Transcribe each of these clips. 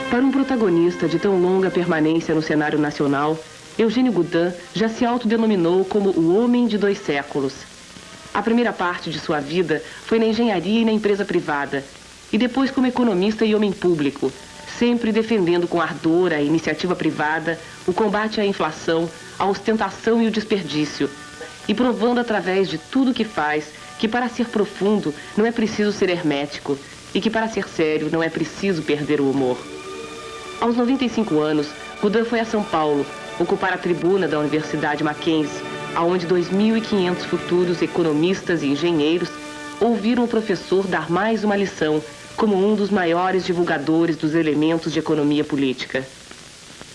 Para um protagonista de tão longa permanência no cenário nacional, Eugênio Goudin já se autodenominou como o homem de 2 séculos. A primeira parte de sua vida foi na engenharia e na empresa privada, e depois como economista e homem público, sempre defendendo com ardor a iniciativa privada, o combate à inflação, a ostentação e o desperdício, e provando através de tudo o que faz que para ser profundo não é preciso ser hermético e que para ser sério não é preciso perder o humor. Aos 95 anos, Goudin foi a São Paulo ocupar a tribuna da Universidade Mackenzie, aonde 2.500 futuros economistas e engenheiros ouviram o professor dar mais uma lição como um dos maiores divulgadores dos elementos de economia política.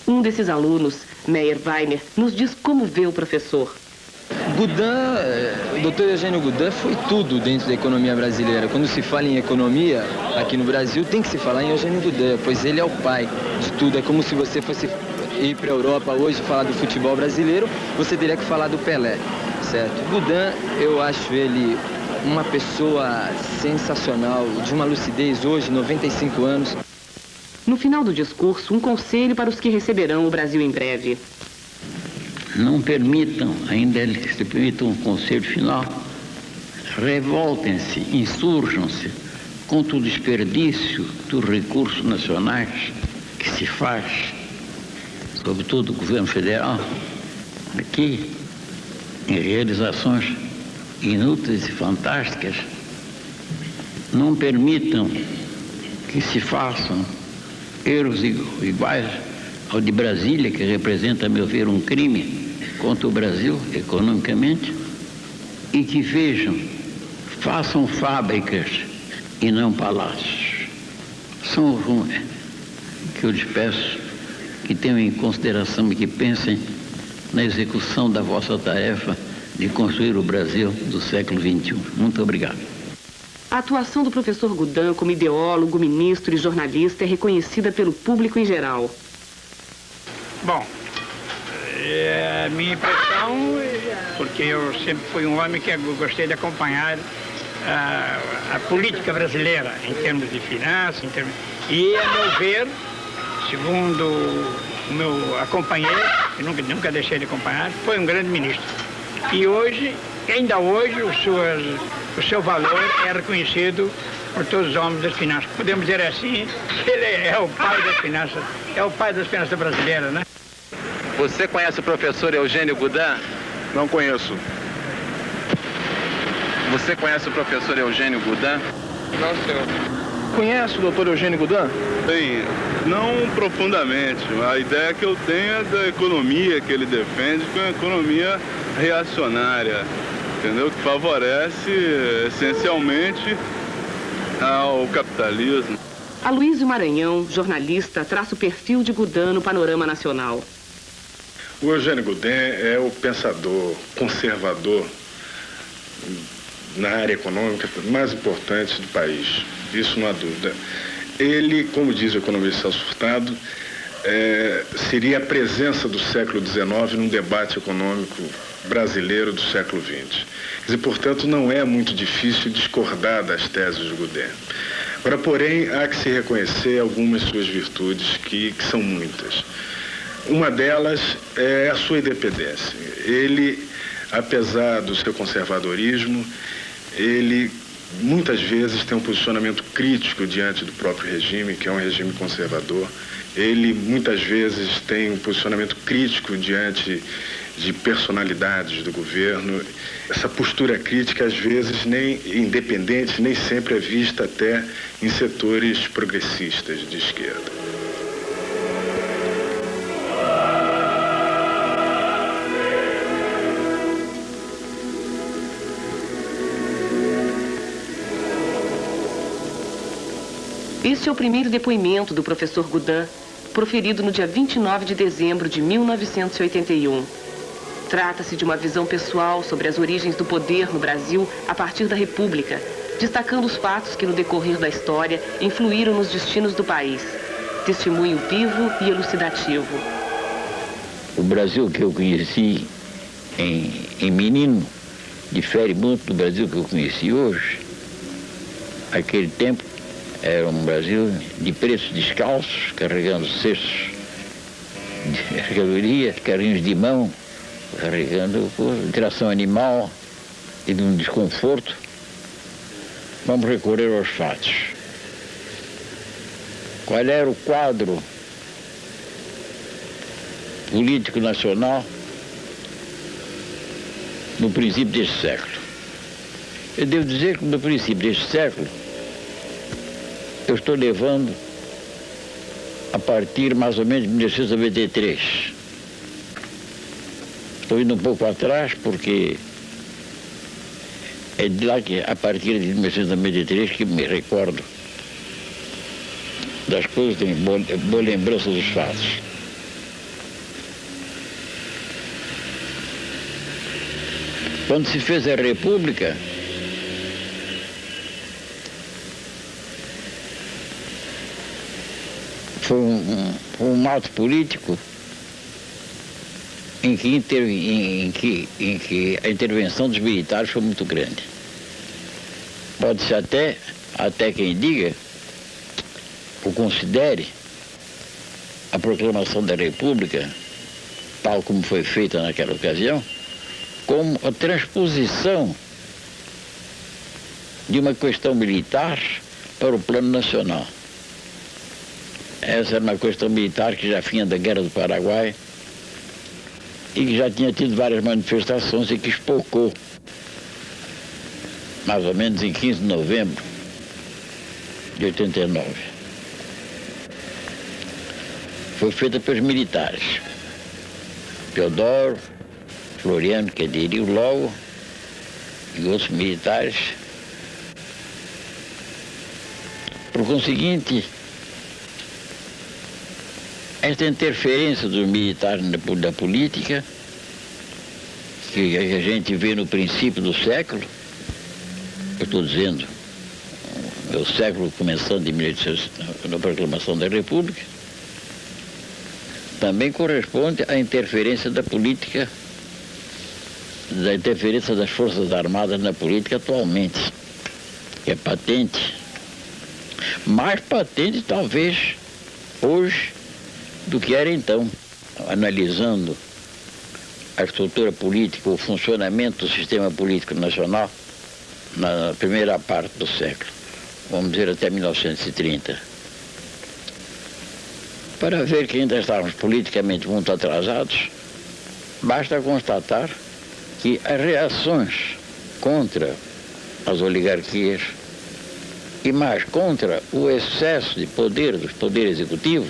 Um desses alunos, Meyer Weiner, nos diz como vê o professor. Goudin, o Dr. Eugênio Goudin foi tudo dentro da economia brasileira. Quando se fala em economia, aqui no Brasil, tem que se falar em Eugênio Goudin, pois ele é o pai de tudo. É como se você fosse ir para a Europa hoje falar do futebol brasileiro, você teria que falar do Pelé, certo? Goudin, eu acho ele uma pessoa sensacional, de uma lucidez hoje, 95 anos. No final do discurso, um conselho para os que receberão o Brasil em breve. Não permitam, ainda se permitam um conselho final, revoltem-se, insurjam-se contra o desperdício dos recursos nacionais que se faz, sobretudo o governo federal, aqui, em realizações inúteis e fantásticas. Não permitam que se façam erros iguais ao de Brasília, que representa, a meu ver, um crime contra o Brasil, economicamente, e que vejam, façam fábricas e não palácios. São que eu lhes peço que tenham em consideração e que pensem na execução da vossa tarefa de construir o Brasil do século XXI. Muito obrigado. A atuação do professor Goudin como ideólogo, ministro e jornalista é reconhecida pelo público em geral. Bom, a minha impressão, porque eu sempre fui um homem que gostei de acompanhar a política brasileira em termos de finanças, e, a meu ver, segundo o meu acompanhei, que nunca deixei de acompanhar, foi um grande ministro. E hoje, ainda hoje, o seu valor é reconhecido por todos os homens das finanças. Podemos dizer assim, que ele é o pai das finanças brasileiras, né? Você conhece o professor Eugênio Goudin? Não conheço. Você conhece o professor Eugênio Goudin? Não, senhor. Conhece o doutor Eugênio Goudin? Bem, não profundamente. A ideia que eu tenho é da economia que ele defende, que é uma economia reacionária, entendeu? Que favorece essencialmente ao capitalismo. Aloysio Maranhão, jornalista, traça o perfil de Goudin no panorama nacional. O Eugênio Goudin é o pensador conservador na área econômica mais importante do país, isso não há dúvida. Ele, como diz o economista Celso Furtado, seria a presença do século XIX num debate econômico brasileiro do século XX. Quer dizer, portanto, não é muito difícil discordar das teses de Goudin. Agora, porém, há que se reconhecer algumas suas virtudes, que são muitas. Uma delas é a sua independência. Ele, apesar do seu conservadorismo, ele muitas vezes tem um posicionamento crítico diante do próprio regime, que é um regime conservador. Ele muitas vezes tem um posicionamento crítico diante de personalidades do governo. Essa postura crítica, às vezes, nem independente, nem sempre é vista até em setores progressistas de esquerda. Este é o primeiro depoimento do professor Goudin, proferido no dia 29 de dezembro de 1981. Trata-se de uma visão pessoal sobre as origens do poder no Brasil a partir da República, destacando os fatos que no decorrer da história influíram nos destinos do país. Testemunho vivo e elucidativo. O Brasil que eu conheci em menino difere muito do Brasil que eu conheci hoje. Aquele tempo Era um Brasil de pretos descalços, carregando cestos de mercadoria, carrinhos de mão, carregando tração animal e de um desconforto. Vamos recorrer aos fatos. Qual era o quadro político nacional no princípio deste século? Eu devo dizer que no princípio deste século eu estou levando a partir mais ou menos de 1993. Estou indo um pouco atrás porque é de lá que, a partir de 1993, que me recordo das coisas, tenho boa lembrança dos fatos. Quando se fez a República, foi um ato político em que a intervenção dos militares foi muito grande. Pode-se até quem diga, ou considere, a proclamação da República, tal como foi feita naquela ocasião, como a transposição de uma questão militar para o plano nacional. Essa era uma questão militar que já vinha da Guerra do Paraguai e que já tinha tido várias manifestações e que espocou, mais ou menos em 15 de novembro de 89. Foi feita pelos militares. Teodoro, Floriano, que aderiu logo, e outros militares. Por conseguinte, esta interferência dos militares da política, que a gente vê no princípio do século, eu estou dizendo, o século começando em 1800, na proclamação da República, também corresponde à interferência da política, da interferência das Forças Armadas na política atualmente, que é patente, mais patente talvez hoje do que era então, analisando a estrutura política, o funcionamento do sistema político nacional na primeira parte do século, vamos dizer até 1930. Para ver que ainda estávamos politicamente muito atrasados, basta constatar que as reações contra as oligarquias e mais contra o excesso de poder do poder executivo,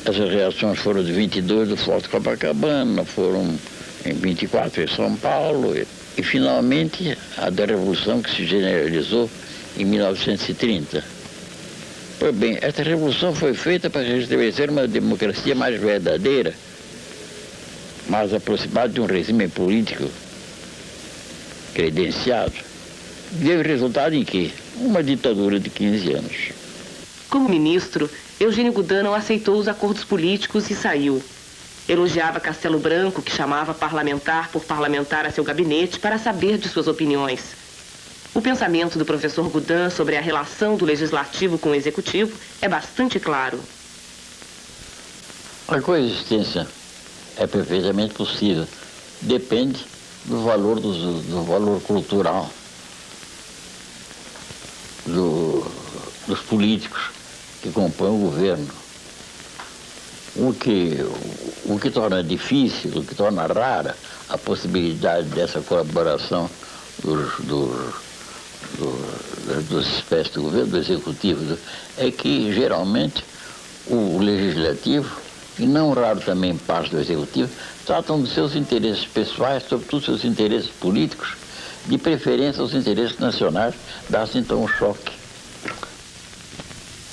essas reações foram de 22 do Forte Copacabana, foram em 24 em São Paulo e finalmente a da Revolução que se generalizou em 1930. Pois bem, esta revolução foi feita para restabelecer uma democracia mais verdadeira, mais aproximada de um regime político credenciado. Deu resultado em quê? Uma ditadura de 15 anos. Como ministro, Eugênio Goudin não aceitou os acordos políticos e saiu. Elogiava Castelo Branco, que chamava parlamentar por parlamentar a seu gabinete para saber de suas opiniões. O pensamento do professor Goudin sobre a relação do legislativo com o executivo é bastante claro. A coexistência é perfeitamente possível. Depende do valor, do valor cultural dos políticos que compõem o governo. O que torna difícil, o que torna rara a possibilidade dessa colaboração das espécies do governo, do executivo, é que geralmente o legislativo, e não raro também parte do executivo, tratam dos seus interesses pessoais, sobretudo seus interesses políticos, de preferência aos interesses nacionais, dá-se então um choque.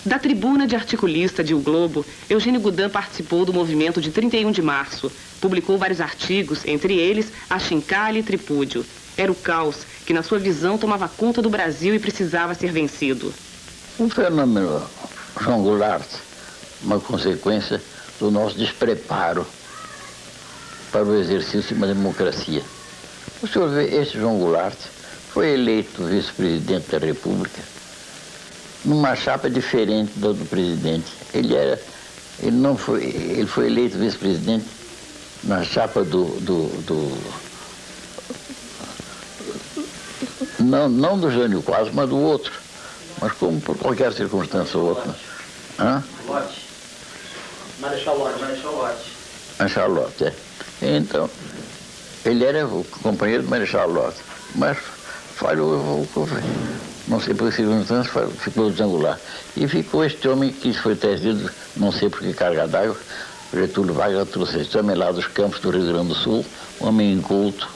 Da tribuna de articulista de O Globo, Eugênio Goudin participou do movimento de 31 de março. Publicou vários artigos, entre eles Achincalhe e Tripúdio. Era o caos que, na sua visão, tomava conta do Brasil e precisava ser vencido. O fenômeno João Goulart, uma consequência do nosso despreparo para o exercício de uma democracia. O senhor vê, esse João Goulart foi eleito vice-presidente da República numa chapa diferente do presidente. Ele foi eleito vice-presidente na chapa não do Jânio Quadros, mas do outro. Mas como por qualquer circunstância ou outra. Marechal Lott. Marechal Lott, é. Então, ele era o companheiro do Marechal Lott, mas falhou, não sei por que circunstância, ficou desangular. E ficou este homem que foi trazido, não sei por que carga d'água, Getúlio Vargas trouxe esse homem lá dos campos do Rio Grande do Sul, um homem inculto,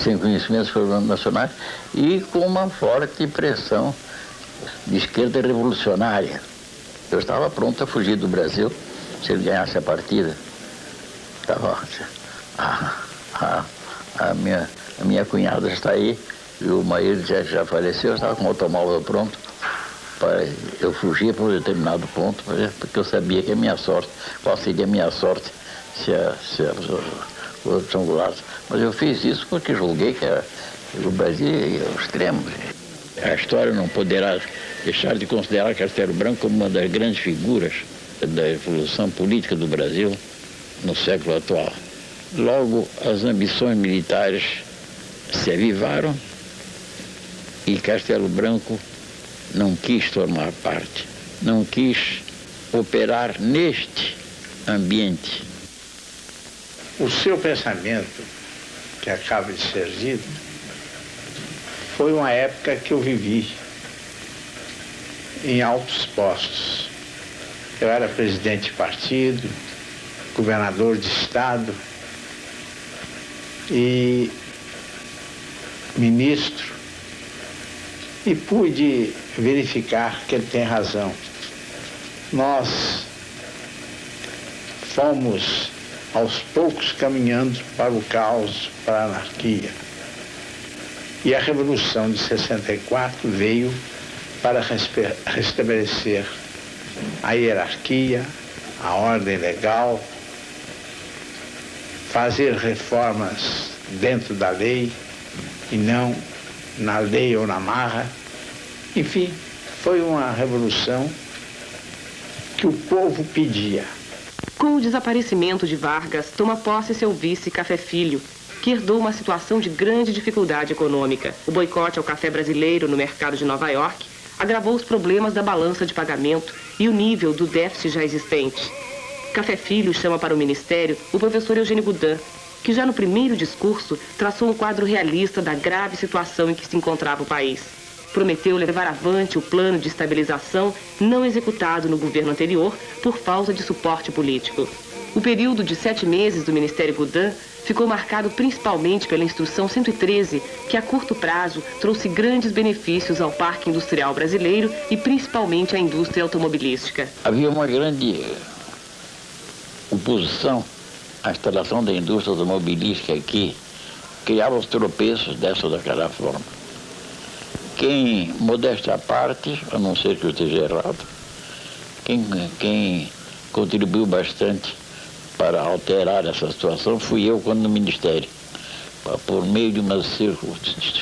sem conhecimentos nacionais, e com uma forte pressão de esquerda revolucionária. Eu estava pronto a fugir do Brasil se ele ganhasse a partida. A minha cunhada está aí, e o marido já faleceu, eu estava com o automóvel pronto. Eu fugia por um determinado ponto, porque eu sabia que a minha sorte, qual seria a minha sorte se o São Goulart. Mas eu fiz isso porque julguei que o Brasil é o extremo. A história não poderá deixar de considerar Castelo Branco como uma das grandes figuras da evolução política do Brasil no século atual. Logo, as ambições militares se avivaram e Castelo Branco não quis formar parte, não quis operar neste ambiente. O seu pensamento, que acaba de ser dito, foi uma época que eu vivi em altos postos. Eu era presidente de partido, governador de estado e ministro, e pude verificar que ele tem razão. Nós fomos aos poucos caminhando para o caos, para a anarquia. E a Revolução de 64 veio para restabelecer a hierarquia, a ordem legal, fazer reformas dentro da lei e não na lei ou na marra. Enfim, foi uma revolução que o povo pedia. Com o desaparecimento de Vargas, toma posse seu vice, Café Filho, que herdou uma situação de grande dificuldade econômica. O boicote ao café brasileiro no mercado de Nova York agravou os problemas da balança de pagamento e o nível do déficit já existente. Café Filho chama para o ministério o professor Eugênio Goudin, que já no primeiro discurso traçou um quadro realista da grave situação em que se encontrava o país. Prometeu levar avante o plano de estabilização não executado no governo anterior por falta de suporte político. O período de 7 meses do Ministério Goudin ficou marcado principalmente pela Instrução 113, que a curto prazo trouxe grandes benefícios ao parque industrial brasileiro e principalmente à indústria automobilística. Havia uma grande oposição à instalação da indústria automobilística aqui, criava os tropeços dessa ou daquela forma. Quem, modéstia à parte, a não ser que eu esteja errado, quem contribuiu bastante para alterar essa situação fui eu quando no Ministério, por meio de uma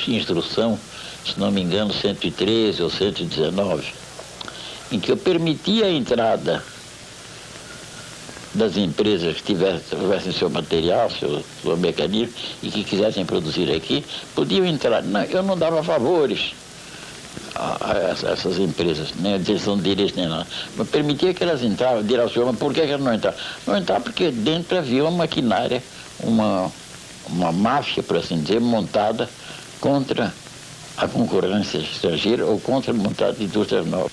instrução, se não me engano, 113 ou 119, em que eu permitia a entrada das empresas que tivessem seu material, seu mecanismo e que quisessem produzir aqui, podiam entrar. Não, eu não dava favores a essas empresas, nem a direção de direitos, nem nada. Mas permitia que elas entravam, direção, mas por que elas não entravam? Não entravam porque dentro havia uma maquinária, uma máfia, por assim dizer, montada contra a concorrência estrangeira ou contra a montada de indústrias novas.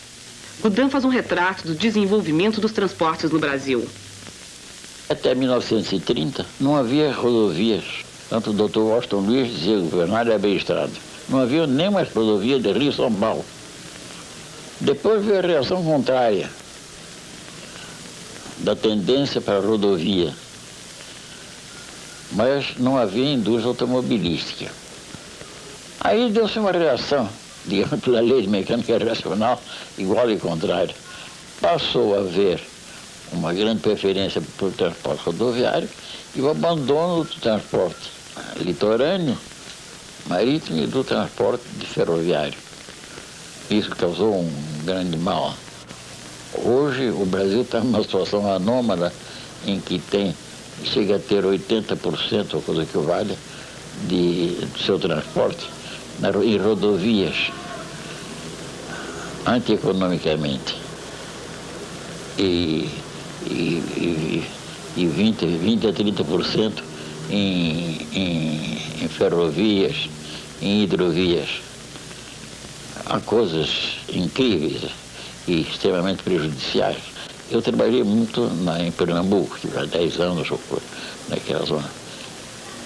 Goudin faz um retrato do desenvolvimento dos transportes no Brasil. Até 1930 não havia rodovias. Tanto o Dr. Washington Luiz dizia que o governário era bem estrada. Não havia nem mais rodovia de Rio São Paulo. Depois veio a reação contrária da tendência para a rodovia. Mas não havia indústria automobilística. Aí deu-se uma reação, digamos, pela lei de mecânica racional, igual e contrária. Passou a haver uma grande preferência por transporte rodoviário e o abandono do transporte litorâneo marítimo e do transporte de ferroviário. Isso causou um grande mal. Hoje o Brasil está numa situação anômala em que chega a ter 80%, ou coisa que vale, do seu transporte em rodovias, antieconomicamente. E 20 a 30% em ferrovias, em hidrovias. Há coisas incríveis e extremamente prejudiciais. Eu trabalhei muito em Pernambuco, tive há 10 anos naquela zona.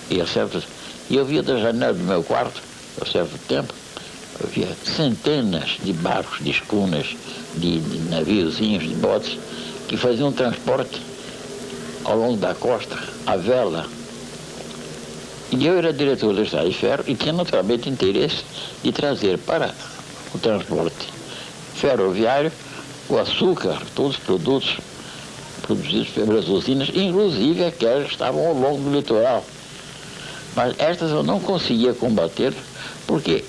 E eu via da janela do meu quarto, a certo tempo, eu via centenas de barcos, de escunas, de naviozinhos, de botes, que faziam transporte ao longo da costa, à vela. E eu era diretor da Estrada de Ferro e tinha naturalmente interesse de trazer para o transporte ferroviário o açúcar, todos os produtos produzidos pelas usinas, inclusive aquelas que estavam ao longo do litoral. Mas estas eu não conseguia combater, porque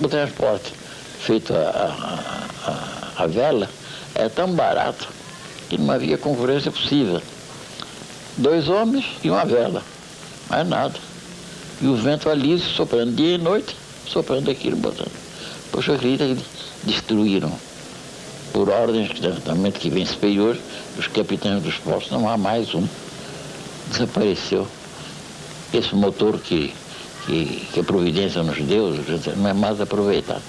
o transporte feito a vela é tão barato que não havia concorrência possível. 2 homens e uma vela, mais nada. E o vento ali soprando dia e noite, soprando aquilo, botando. Poxa, eu acredito que destruíram, por ordens que vem superior, os capitães dos portos. Não há mais um. Desapareceu. Esse motor que a Providência nos deu não é mais aproveitado.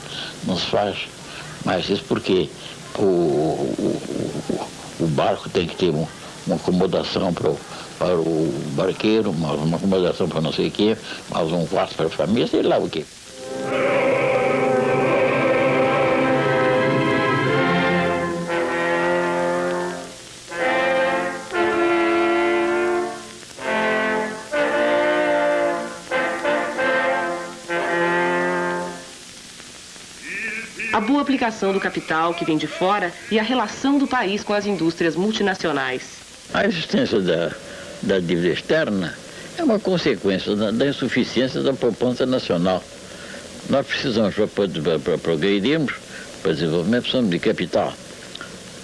Não se faz mais isso porque o barco tem que ter uma acomodação para o barqueiro, uma acomodação para não sei o quê, mais um quarto para a família, sei lá o quê. A boa aplicação do capital que vem de fora e a relação do país com as indústrias multinacionais. A existência da dívida externa é uma consequência da insuficiência da poupança nacional. Nós precisamos, para progredirmos, para desenvolvimento, precisamos de capital.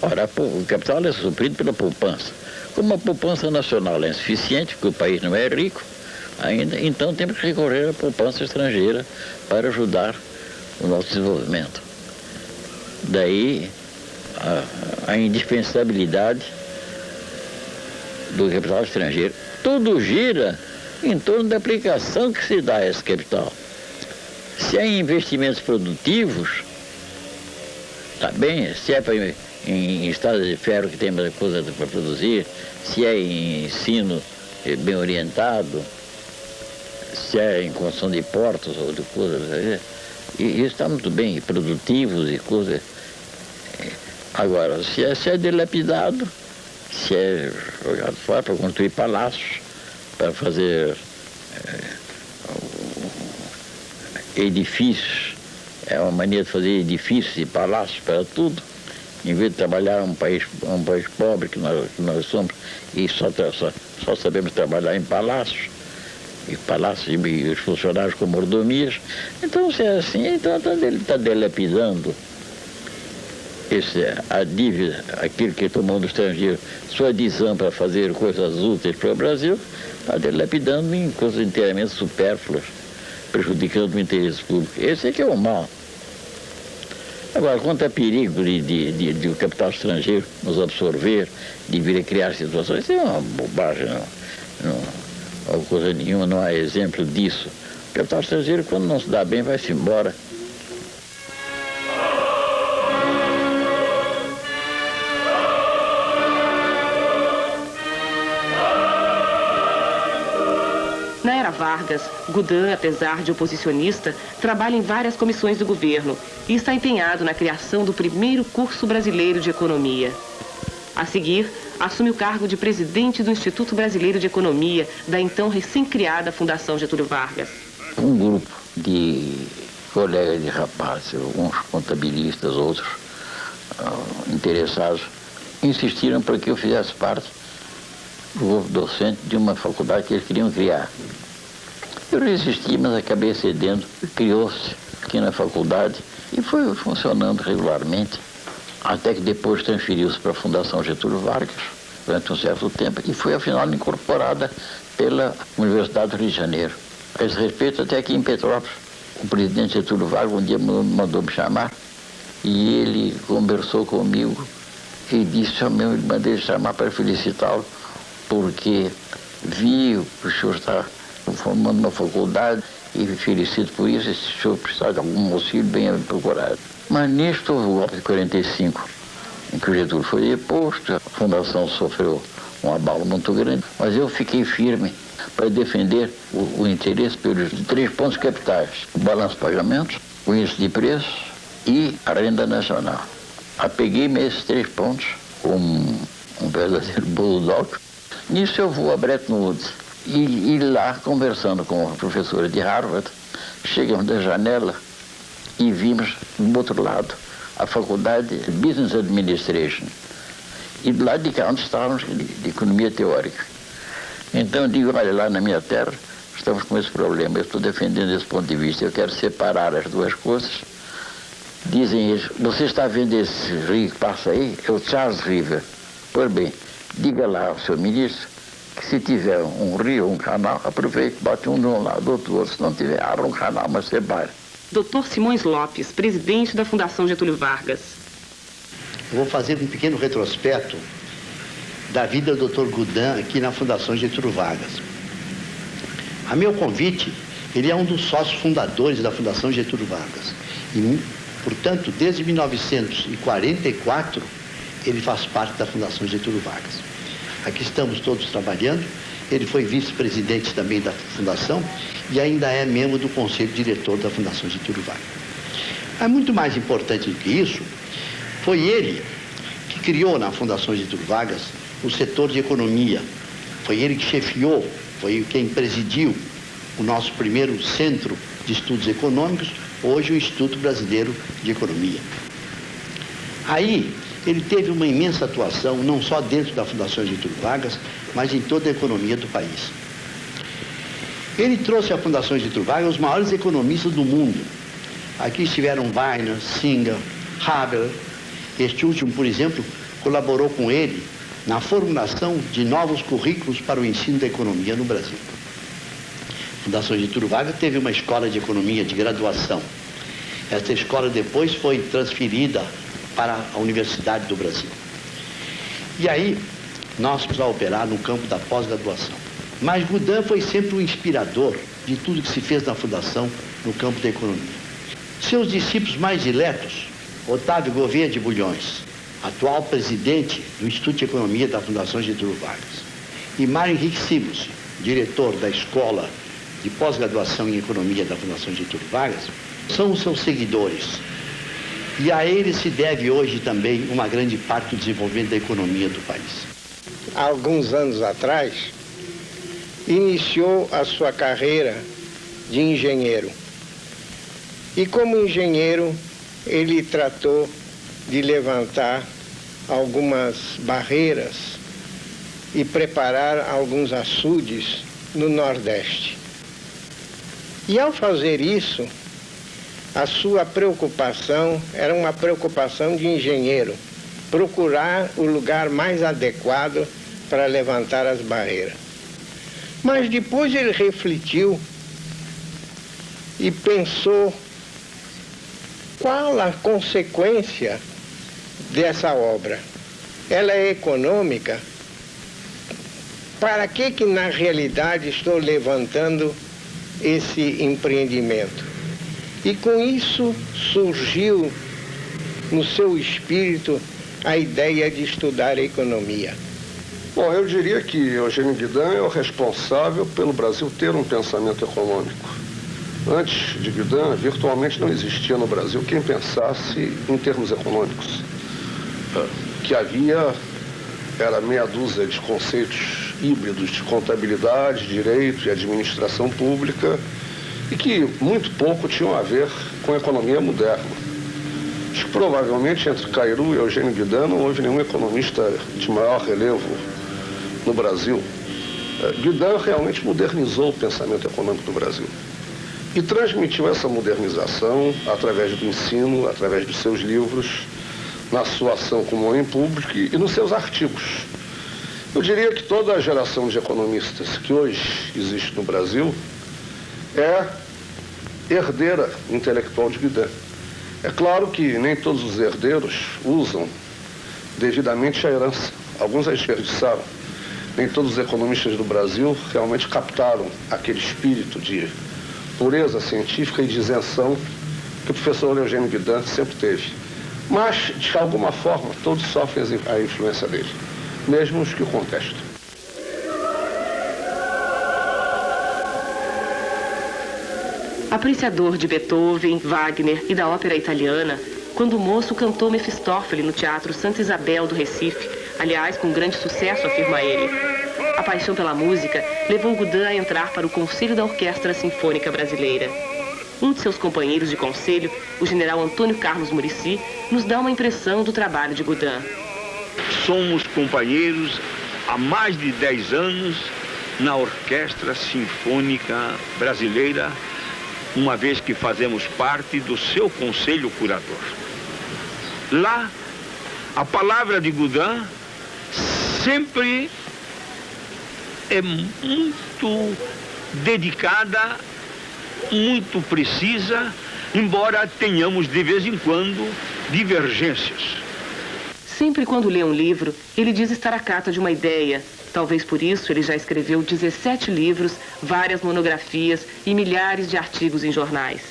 Ora, o capital é suprido pela poupança. Como a poupança nacional é insuficiente, porque o país não é rico ainda, então temos que recorrer à poupança estrangeira para ajudar o nosso desenvolvimento. Daí a indispensabilidade do capital estrangeiro. Tudo gira em torno da aplicação que se dá a esse capital. Se é em investimentos produtivos, está bem. Se é em estradas de ferro que tem mais coisa para produzir, se é em ensino bem orientado, se é em construção de portos ou de coisas, e isso está muito bem, produtivos e coisas. Agora, se é dilapidado, se é jogado fora para construir palácios, para fazer edifícios, é uma maneira de fazer edifícios e palácios para tudo, em vez de trabalhar um país pobre que nós somos e só sabemos trabalhar em palácios, e os funcionários com mordomias. Então, se é assim, então ele está dilapidando a dívida, aquilo que tomou do estrangeiro, sua adesão para fazer coisas úteis para o Brasil, está dilapidando em coisas inteiramente supérfluas, prejudicando o interesse público. Esse é que é o mal. Agora, quanto a perigo de o capital estrangeiro nos absorver, de vir a criar situações, isso é uma bobagem, não coisa nenhuma, não há exemplo disso. O capital estrangeiro, quando não se dá bem, vai-se embora. Na era Vargas, Goudin, apesar de oposicionista, trabalha em várias comissões do governo e está empenhado na criação do primeiro curso brasileiro de economia. A seguir, assume o cargo de presidente do Instituto Brasileiro de Economia, da então recém-criada Fundação Getúlio Vargas. Um grupo de colegas de rapazes, alguns contabilistas, outros interessados, insistiram para que eu fizesse parte do corpo docente de uma faculdade que eles queriam criar. Eu resisti, mas acabei cedendo. Criou-se aqui na faculdade e foi funcionando regularmente, até que depois transferiu-se para a Fundação Getúlio Vargas, durante um certo tempo, e foi, afinal, incorporada pela Universidade do Rio de Janeiro. A esse respeito, até aqui em Petrópolis, o presidente Getúlio Vargas um dia mandou me chamar, e ele conversou comigo e disse, eu mandei chamar para felicitá-lo, porque vi que o senhor está formando uma faculdade e felicito por isso, se o senhor precisar de algum auxílio, venha procurar. Mas nisto houve o golpe de 45, em que o Getúlio foi deposto, a fundação sofreu um abalo muito grande, mas eu fiquei firme para defender o interesse pelos 3 pontos capitais: o balanço de pagamentos, o índice de preços e a renda nacional. Apeguei-me a esses 3 pontos como um verdadeiro bulldog. Nisso eu vou a Bretton Woods e lá, conversando com a professora de Harvard, chegamos da janela e vimos do outro lado a faculdade de Business Administration e do lado de cá onde estávamos de economia teórica. Então eu digo, olha, lá na minha terra estamos com esse problema, eu estou defendendo esse ponto de vista, eu quero separar as duas coisas. Dizem eles, você está vendo esse rio que passa aí? É o Charles River. Pois bem, diga lá ao seu ministro que se tiver um rio, um canal, aproveite, bote um de um lado, outro do outro. Se não tiver, abra um canal, mas separe. Dr. Simões Lopes, presidente da Fundação Getúlio Vargas. Eu vou fazer um pequeno retrospecto da vida do Dr. Goudin aqui na Fundação Getúlio Vargas. A meu convite, ele é um dos sócios fundadores da Fundação Getúlio Vargas. E, portanto, desde 1944, ele faz parte da Fundação Getúlio Vargas. Aqui estamos todos trabalhando. Ele foi vice-presidente também da Fundação e ainda é membro do Conselho Diretor da Fundação Getúlio Vargas. Mas muito mais importante do que isso, foi ele que criou na Fundação Getúlio Vargas o setor de economia. Foi ele que chefiou, foi quem presidiu o nosso primeiro centro de estudos econômicos, hoje o Instituto Brasileiro de Economia. Aí, ele teve uma imensa atuação, não só dentro da Fundação Getúlio Vargas, mas em toda a economia do país. Ele trouxe à Fundação Getúlio Vargas os maiores economistas do mundo. Aqui estiveram Weiner, Singer, Haber. Este último, por exemplo, colaborou com ele na formulação de novos currículos para o ensino da economia no Brasil. A Fundação Getúlio Vargas teve uma escola de economia de graduação. Esta escola depois foi transferida para a Universidade do Brasil. E aí, nós precisamos operar no campo da pós-graduação. Mas Goudin foi sempre o inspirador de tudo que se fez na Fundação no campo da economia. Seus discípulos mais diletos, Otávio Gouveia de Bulhões, atual presidente do Instituto de Economia da Fundação Getúlio Vargas, e Mário Henrique Simons, diretor da Escola de Pós-Graduação em Economia da Fundação Getúlio Vargas, são os seus seguidores. E a eles se deve hoje também uma grande parte do desenvolvimento da economia do país. Há alguns anos atrás, iniciou a sua carreira de engenheiro. E como engenheiro, ele tratou de levantar algumas barreiras e preparar alguns açudes no Nordeste. E ao fazer isso, a sua preocupação era uma preocupação de engenheiro, procurar o lugar mais adequado para levantar as barreiras. Mas depois ele refletiu e pensou qual a consequência dessa obra. Ela é econômica? Para que na realidade estou levantando esse empreendimento? E com isso surgiu no seu espírito a ideia de estudar economia. Bom, eu diria que Eugênio Goudin é o responsável pelo Brasil ter um pensamento econômico. Antes de Goudin, virtualmente não existia no Brasil quem pensasse em termos econômicos. O que havia era meia dúzia de conceitos híbridos de contabilidade, direito e administração pública, e que muito pouco tinham a ver com a economia moderna. Acho que provavelmente entre Cairu e Eugênio Goudin não houve nenhum economista de maior relevo no Brasil. Guidan realmente modernizou o pensamento econômico do Brasil e transmitiu essa modernização através do ensino, através dos seus livros, na sua ação como homem público e nos seus artigos. Eu diria que toda a geração de economistas que hoje existe no Brasil é herdeira intelectual de Guidan. É claro que nem todos os herdeiros usam devidamente a herança. Alguns a desperdiçaram. Nem todos os economistas do Brasil realmente captaram aquele espírito de pureza científica e de isenção que o professor Eugênio Guidan sempre teve. Mas, de alguma forma, todos sofrem a influência dele, mesmo os que o contestam. Apreciador de Beethoven, Wagner e da ópera italiana, quando moço cantou Mefistófele no Teatro Santa Isabel do Recife, aliás, com grande sucesso, afirma ele. A paixão pela música levou Guidan a entrar para o Conselho da Orquestra Sinfônica Brasileira. Um de seus companheiros de conselho, o general Antônio Carlos Muricy, nos dá uma impressão do trabalho de Guidan. Somos companheiros há mais de 10 anos na Orquestra Sinfônica Brasileira, uma vez que fazemos parte do seu conselho curador. Lá, a palavra de Guidan sempre é muito dedicada, muito precisa, embora tenhamos de vez em quando divergências. Sempre quando lê um livro, ele diz estar à cata de uma ideia. Talvez por isso ele já escreveu 17 livros, várias monografias e milhares de artigos em jornais.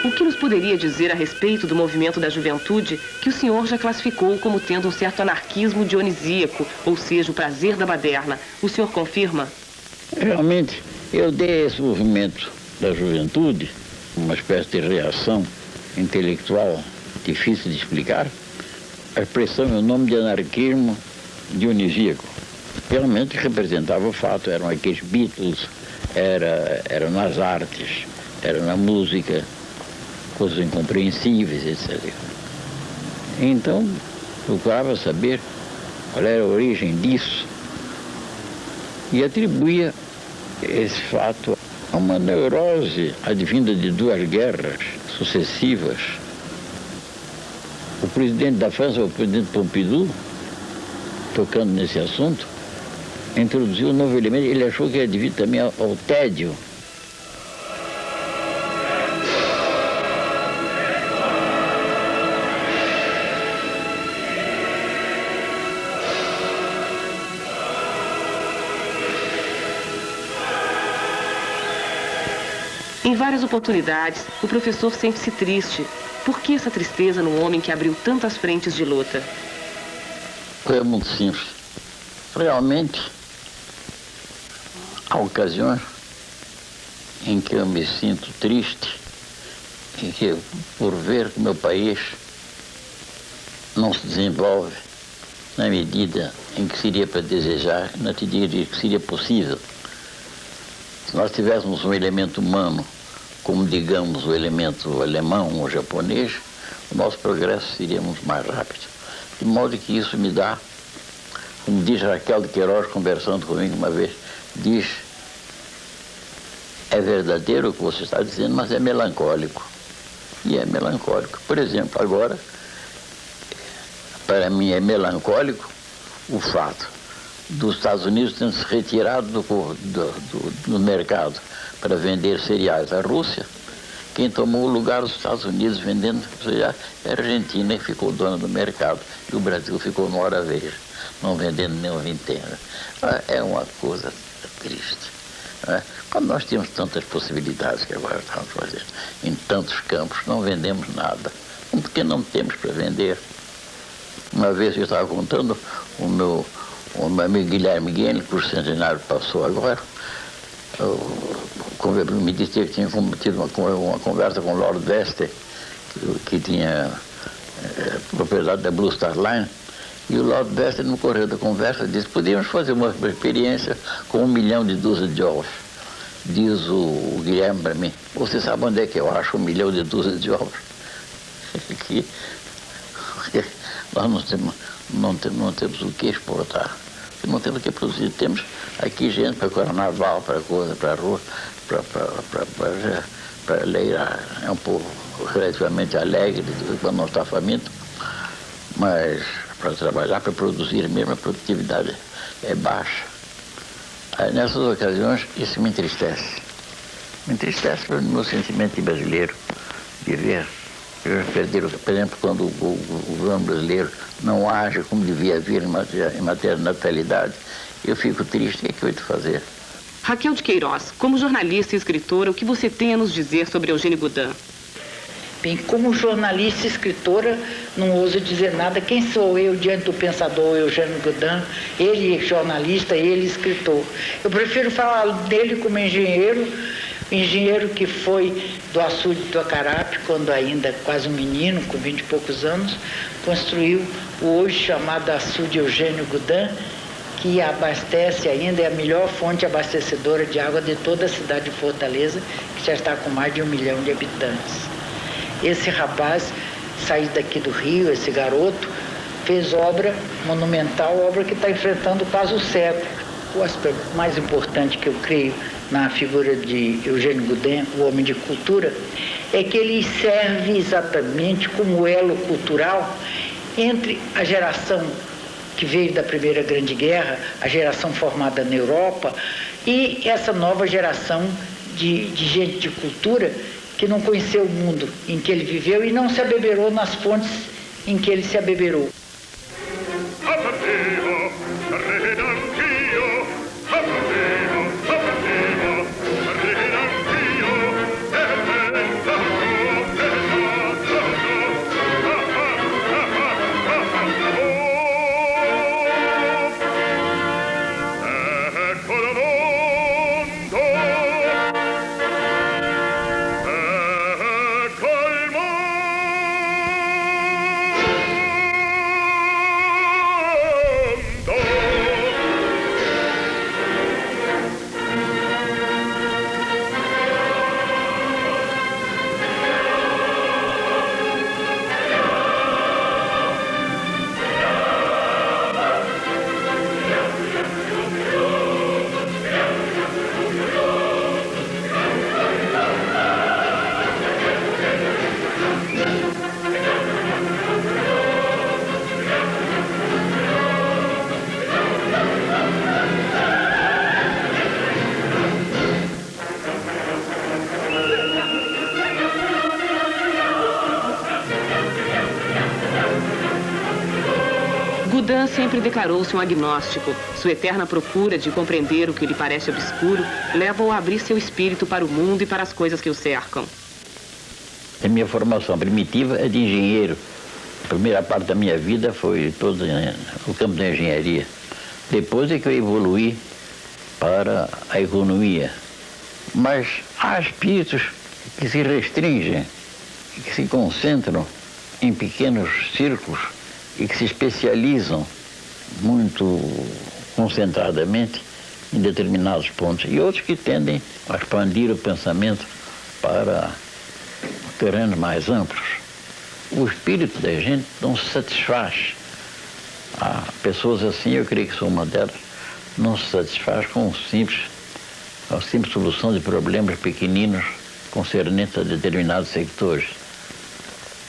O que nos poderia dizer a respeito do movimento da juventude que o senhor já classificou como tendo um certo anarquismo dionisíaco, ou seja, o prazer da baderna? O senhor confirma? Realmente, eu dei a esse movimento da juventude uma espécie de reação intelectual difícil de explicar. A expressão é o nome de anarquismo dionisíaco. Realmente representava o fato, eram aqueles Beatles, era nas artes, era na música, coisas incompreensíveis, etc. Então, procurava saber qual era a origem disso e atribuía esse fato a uma neurose advinda de duas guerras sucessivas. O presidente da França, o presidente Pompidou, tocando nesse assunto, introduziu um novo elemento. Ele achou que era devido também ao tédio. Em várias oportunidades, o professor sente-se triste. Por que essa tristeza num homem que abriu tantas frentes de luta? É muito simples. Realmente, há ocasiões em que eu me sinto triste, em que, por ver que meu país não se desenvolve na medida em que seria para desejar, na medida que seria possível. Se nós tivéssemos um elemento humano, como digamos o elemento alemão ou japonês, o nosso progresso seria muito mais rápido. De modo que isso me dá, como diz Raquel de Queiroz conversando comigo uma vez, diz, é verdadeiro o que você está dizendo, mas é melancólico. E é melancólico. Por exemplo, agora, para mim é melancólico o fato dos Estados Unidos terem se retirado do mercado para vender cereais à Rússia. Quem tomou o lugar dos Estados Unidos vendendo cereais é a Argentina, que ficou dona do mercado, e o Brasil ficou no hora verde, não vendendo nem o vintena. É uma coisa triste. Quando nós temos tantas possibilidades que agora estamos fazendo, em tantos campos, não vendemos nada, porque não temos para vender. Uma vez eu estava contando o meu amigo Guilherme Guilherme, que o centenário passou agora, me disse que tinha tido uma conversa com o Lord Vester, que tinha propriedade da Blue Star Line, e o Lord Vester, no correio da conversa, disse: podíamos fazer uma experiência com 1 milhão de dúzias de ovos. Diz o Guilherme para mim: você sabe onde é que eu acho 1 milhão de dúzias de ovos? Que nós não temos o que exportar, não temos o que produzir. Temos aqui gente para carnaval, para coisa, para rua, para leirar. É um povo relativamente alegre quando não está faminto, mas para trabalhar, para produzir mesmo, a produtividade é baixa. Aí, nessas ocasiões, isso me entristece. Me entristece pelo meu sentimento de brasileiro, de ver. Por exemplo, quando o governo brasileiro não age como devia vir em matéria de natalidade, eu fico triste. O que é que eu hei de fazer? Raquel de Queiroz, como jornalista e escritora, o que você tem a nos dizer sobre Eugênio Goudin? Bem, como jornalista e escritora, não ouso dizer nada. Quem sou eu diante do pensador Eugênio Goudin? Ele jornalista, ele escritor. Eu prefiro falar dele como engenheiro que foi do açude do Acarape, quando ainda quase um menino, com 20 e poucos anos, construiu o hoje chamado açude Eugênio Goudin, que abastece ainda, é a melhor fonte abastecedora de água de toda a cidade de Fortaleza, que já está com mais de 1 milhão de habitantes. Esse rapaz saiu daqui do Rio, esse garoto, fez obra monumental, obra que está enfrentando quase o século. O aspecto mais importante que eu creio na figura de Eugênio Goudin, o homem de cultura, é que ele serve exatamente como elo cultural entre a geração que veio da Primeira Grande Guerra, a geração formada na Europa, e essa nova geração de gente de cultura que não conheceu o mundo em que ele viveu e não se abeberou nas fontes em que ele se abeberou. Goudin sempre declarou-se um agnóstico. Sua eterna procura de compreender o que lhe parece obscuro leva-o a abrir seu espírito para o mundo e para as coisas que o cercam. A minha formação primitiva é de engenheiro. A primeira parte da minha vida foi toda no campo da engenharia. Depois é que eu evoluí para a economia. Mas há espíritos que se restringem, que se concentram em pequenos círculos e que se especializam muito concentradamente em determinados pontos, e outros que tendem a expandir o pensamento para terrenos mais amplos. O espírito da gente não se satisfaz. Há pessoas assim, eu creio que sou uma delas, não se satisfaz com a simples solução de problemas pequeninos concernentes a determinados sectores.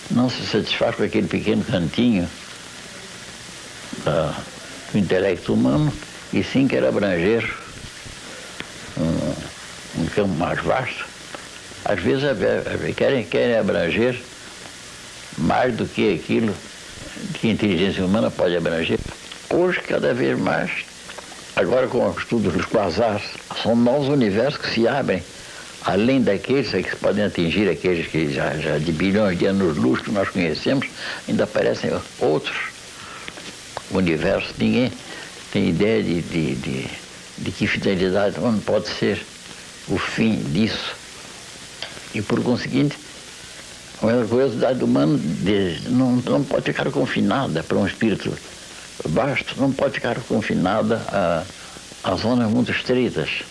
Não se satisfaz com aquele pequeno cantinho do intelecto humano, e sim quer abranger um campo mais vasto. Às vezes querem abranger mais do que aquilo que a inteligência humana pode abranger. Hoje, cada vez mais, agora com o estudo dos quasars, são novos universos que se abrem, além daqueles que podem atingir aqueles que já de bilhões de anos-luz que nós conhecemos, ainda aparecem outros universos. Ninguém tem ideia de que fidelidade onde pode ser. o fim disso. E, por conseguinte, a curiosidade humana não pode ficar confinada para um espírito vasto, não pode ficar confinada a zonas muito estreitas.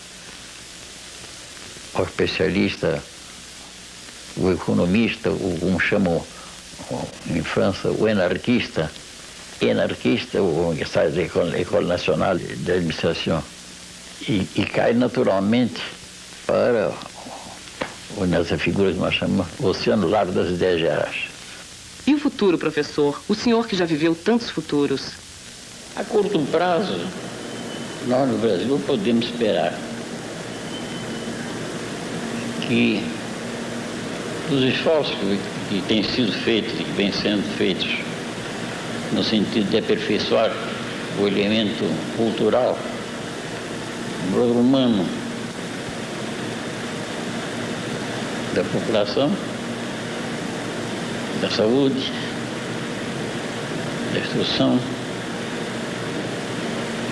O especialista, o economista, como chamam em França, o anarquista, o que sai da École Nationale d'Administration, e cai naturalmente para nessa figura que nós chamamos o oceano largo das ideias gerais. E o futuro, professor? O senhor que já viveu tantos futuros. A curto prazo, nós no Brasil podemos esperar que os esforços que têm sido feitos e que vêm sendo feitos no sentido de aperfeiçoar o elemento cultural, o valor humano da população, da saúde, da instrução,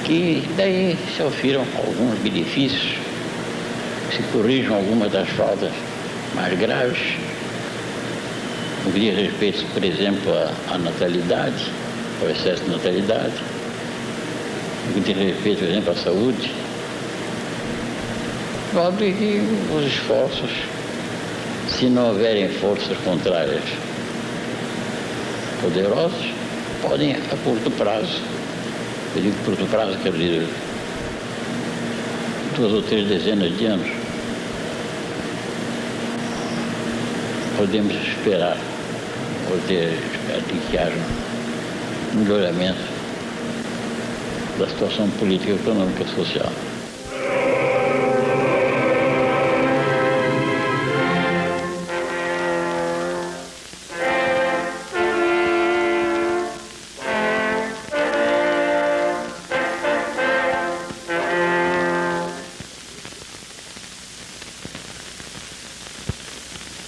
que daí se ofiram alguns benefícios, se corrijam algumas das faltas mais graves, no que diz respeito, por exemplo, à natalidade, ao excesso de natalidade, no que diz respeito, por exemplo, à saúde. De modo que os esforços, se não houverem forças contrárias poderosas, podem a curto prazo, eu digo curto prazo, quero dizer 2 ou 3 dezenas de anos, podemos esperar que haja um melhoramento da situação política, econômica e social.